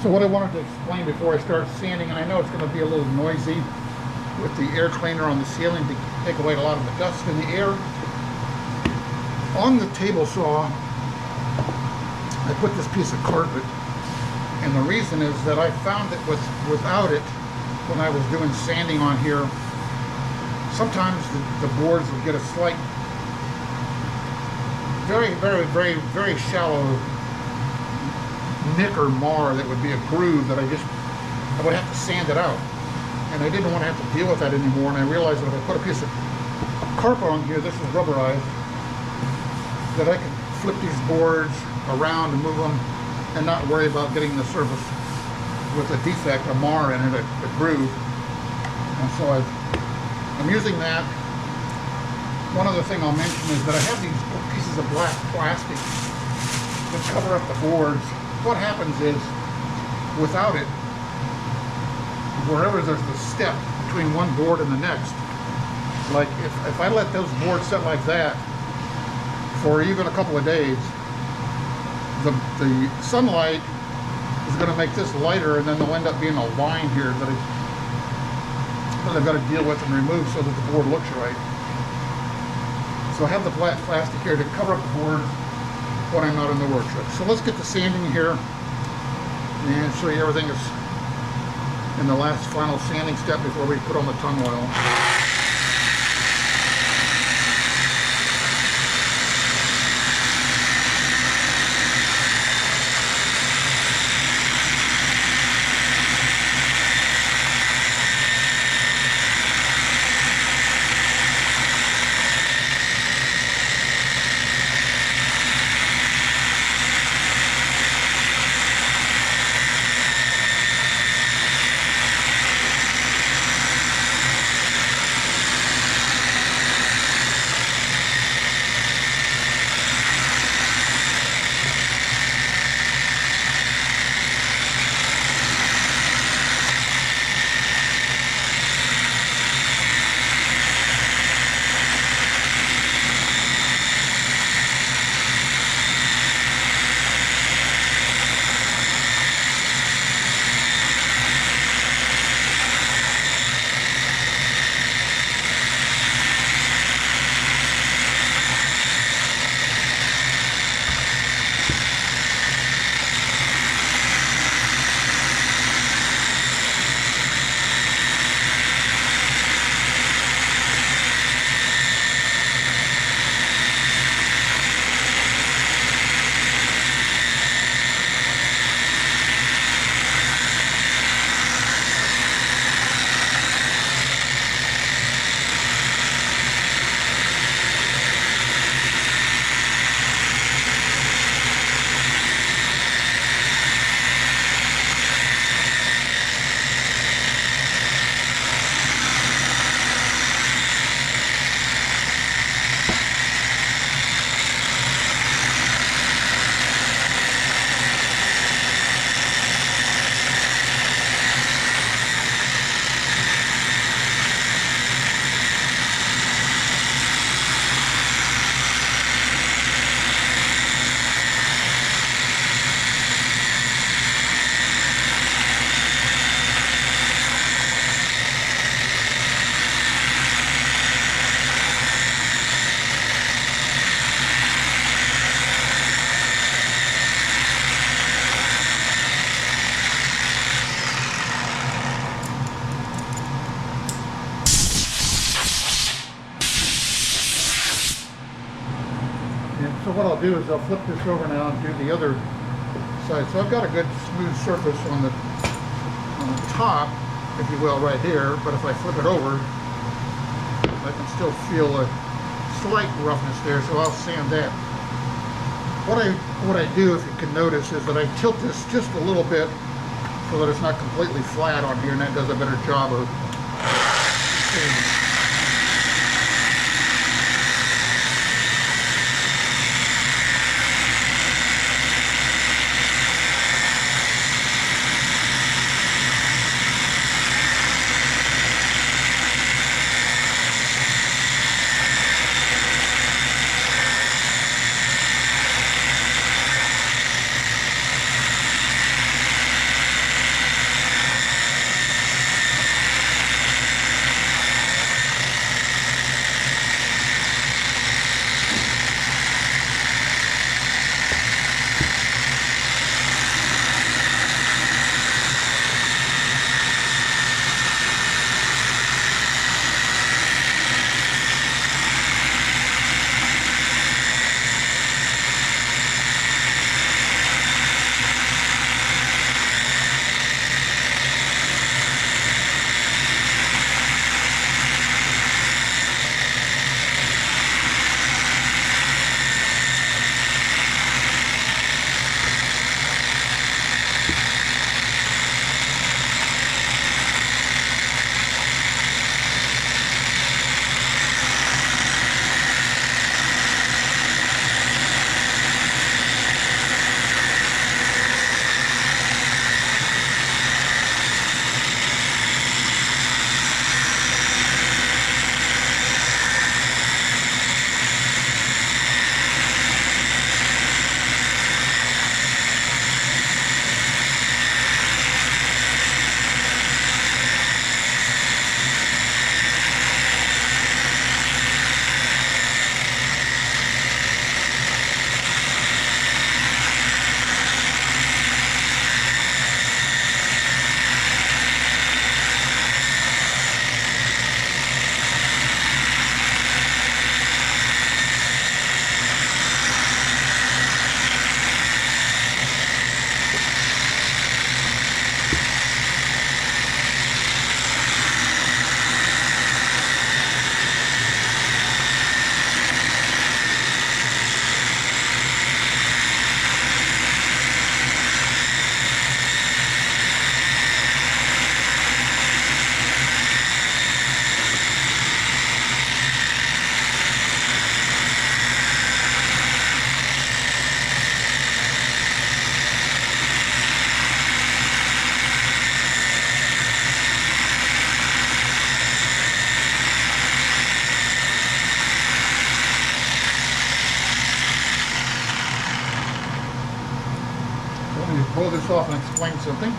So what I wanted to explain before I start sanding, and I know it's going to be a little noisy with the air cleaner on the ceiling to take away a lot of the dust in the air. On the table saw, I put this piece of carpet, and the reason is that I found that without it, when I was doing sanding on here, sometimes the boards would get a slight, very shallow nick or mar that would be a groove that I would have to sand it out. And I didn't want to have to deal with that anymore, and I realized that if I put a piece of carpet on here, this is rubberized, that I could flip these boards around and move them and not worry about getting the surface with a defect, a mar in it, a groove. And so I'm using that. One other thing I'll mention is that I have these pieces of black plastic that cover up the boards. What happens is, without it, wherever there's the step between one board and the next, like if I let those boards sit like that for even a couple of days, the sunlight is going to make this lighter, and then there'll end up being a line here that I've got to deal with and remove so that the board looks right. So I have the black plastic here to cover up the board when I'm not in the workshop. So let's get the sanding here and show you everything is in the last final sanding step before we put on the tung oil. So what I'll do is I'll flip this over now and do the other side. So I've got a good smooth surface on the top, if you will, right here. But if I flip it over, I can still feel a slight roughness there. So I'll sand that. What I do, if you can notice, is that I tilt this just a little bit so that it's not completely flat on here, and that does a better job of sanding. me blow this off and explain something.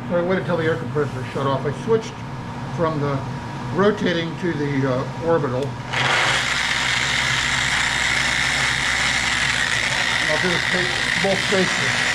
So I waited until the air compressor shut off. I switched from the rotating to the orbital. And I'll do this take both faces.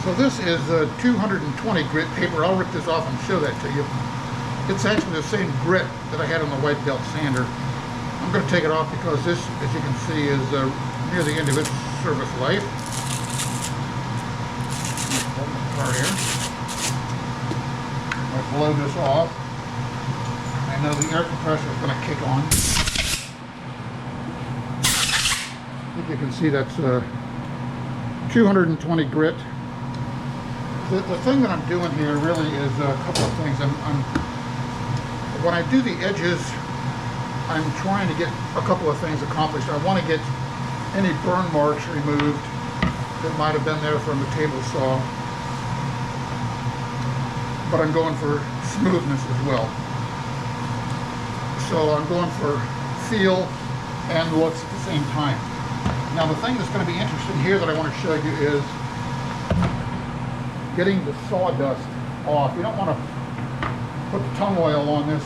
So this is 220 grit paper. I'll rip this off and show that to you. It's actually the same grit that I had on the white belt sander. I'm going to take it off because this, as you can see, is near the end of its service life. Pull it apart here. I blow this off. I know the air compressor is going to kick on. I think you can see that's 220 grit. The thing that I'm doing here really is a couple of things. When I do the edges, I'm trying to get a couple of things accomplished. I want to get any burn marks removed that might have been there from the table saw, but I'm going for smoothness as well. So I'm going for feel and looks at the same time. Now the thing that's going to be interesting here that I want to show you is getting the sawdust off. You don't want to put the tung oil on this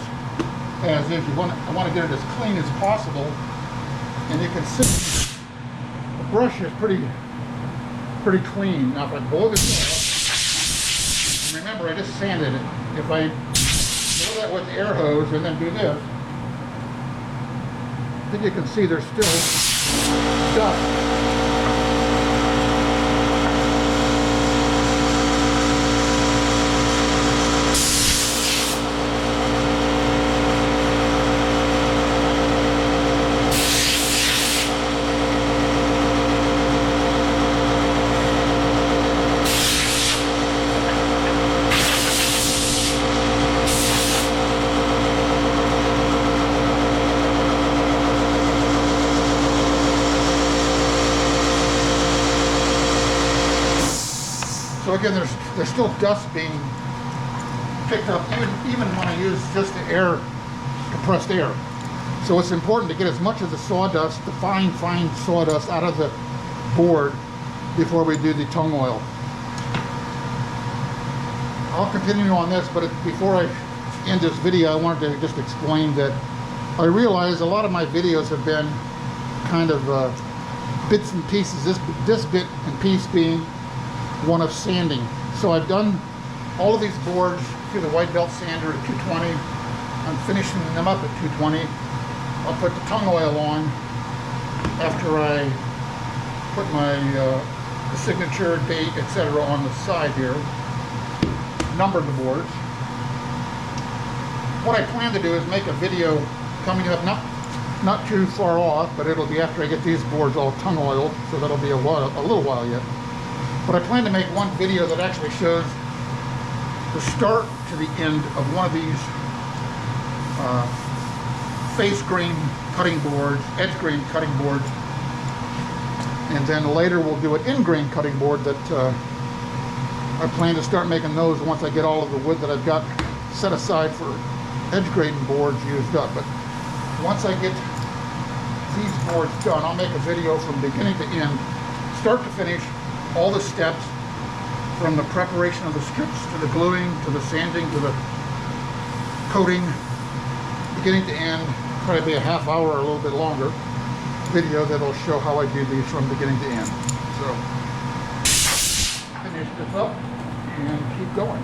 as is. I want to get it as clean as possible. And you can see the brush is pretty clean. Now if I blow this off, and remember I just sanded it. If I blow that with the air hose and then do this, I think you can see there's still dust. So again, there's still dust being picked up, even when I use just the air, compressed air. So it's important to get as much of the sawdust, the fine sawdust out of the board before we do the tung oil. I'll continue on this, but before I end this video, I wanted to just explain that I realize a lot of my videos have been kind of bits and pieces, this bit and piece being one of sanding. So I've done all of these boards through the white belt sander at 220. I'm finishing them up at 220. I'll put the tung oil on after I put my the signature, date, etc. on the side here. Number the boards. What I plan to do is make a video coming up, not not too far off, but it'll be after I get these boards all tung oiled, so that'll be a little while yet. But I plan to make one video that actually shows the start to the end of one of these face grain cutting boards, edge grain cutting boards, and then later we'll do an end grain cutting board that I plan to start making those once I get all of the wood that I've got set aside for edge grain boards used up. But once I get these boards done, I'll make a video from beginning to end, start to finish, all the steps from the preparation of the strips to the gluing to the sanding to the coating, beginning to end. Probably be a half hour or a little bit longer video that'll show how I do these from beginning to end. So finish this up and keep going.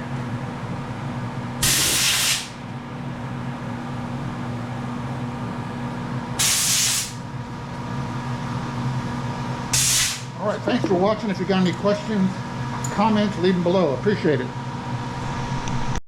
All right, thanks for watching. If you got any questions, comments, leave them below. Appreciate it.